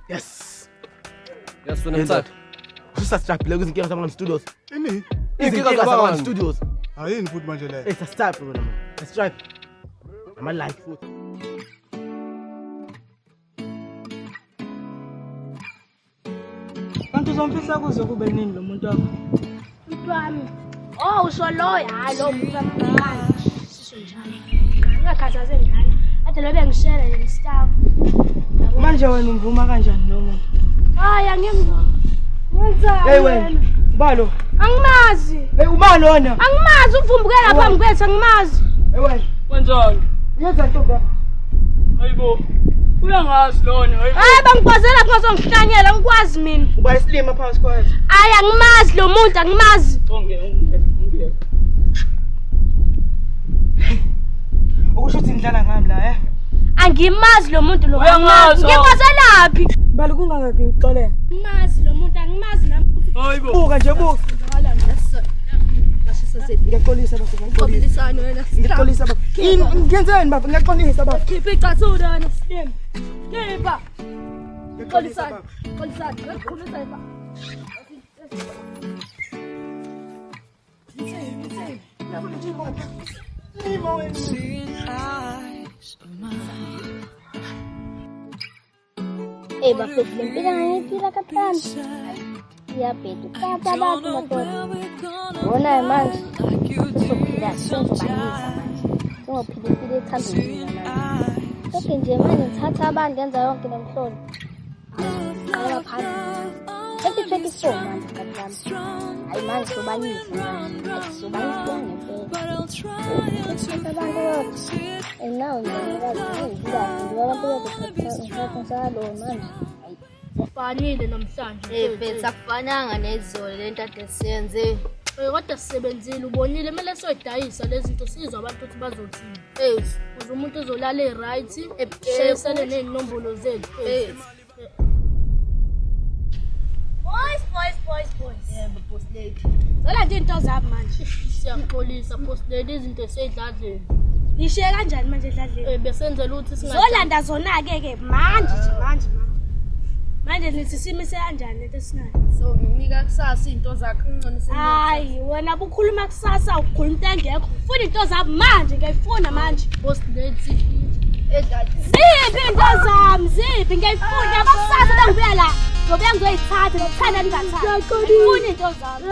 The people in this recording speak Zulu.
Yes. Yes, when I'm sad. Strap like Izinkinga Zabangani Studios. Ini. Izinkinga Zabangani Studios. Ayini futhi manje le. It's a strap bro man. A strap. I'm a like food. Kanti uzomfisa kuze kube nini lo muntu wakho? Mntwami. Oh usoloya hayi lo muntu manje. Sisonjani. Ngakhathaze ngani. Ade lo bengishela le staff. Manje wena ungivuma kanjani lo muntu? Hayi angimvuma. Wenza. Hey wena. Balo. Angimazi. Hey uma lona. Angimazi uvumbukela phambi kwethu angimazi. Hey wena. Wenzani? Yenza ntombi yakho. Hayibo. Uyangazi lona, hayibo. Hayi bangikwazela ngizongihlanyela ngikwazi mina. Uba islima phansi kwethu. Hayi angimazi lo muntu angimazi. Ongeke. Ukusho ukuthi ngidlala ngami la Angimazi lo muntu lo. Uyangazi. Ngikwazelaphi? Bali kungangaki ngixolele. Angimazi lo muntu angimazi nami. Hayibo. Buka nje buka. Ngiyaxolisa bafo. Ngobilisana wena. Ngiyaxolisa bafo. Ngiyenzeni bafo? Ngiyaxolisa bafo. Khipha icathulo wena slim. Khipha. Ngiyaxolisa bafo. Xolisana. Ngikhulisa lapha. Eh bafethu lempila ngiyipila kathana. Siyabheda ukuthatha abantu madoda. Wona manje sophila senzobanisa manje. Ngophila impilo ethandweni manje. Kodwa nje manje ngithatha abantu ngenza yonke lemhlolo. Hayi phansi. 2024 manje kathana. Hayi manje sobanisa manje. Sobanisa ngempela. And now Kufanele namhlanje. Bethu akufananga nezolo lento ade siyenze. Kodwa sisebenzile ubonile kumele soyidayisa lezi zinto sizwe abantu ukuthi bazothini. Uze umuntu ezolala eright, shesele nezinombolo zethu. Boys. Yebo boss lady. Zola nje into zami manje. Siyaxolisa boss lady izinto eseyidladleni. Nishiye kanjani manje edladleni? Besenzela ukuthi Zolanda zona ke manje. Manje nithi simise kanjani lento esinayo? So nginika kusasa into zakhe unconise. Hayi wena bukhuluma kusasa ukhuluma into engekho. Ufuna into zami manje ngiyifuna manje. Boss lady Ziphi into zami? Ziphi ngiyifuna abakusasa bengibuya la. Ngoba ngizoyithatha nokuthanda ningathatha. Ufuna into zami.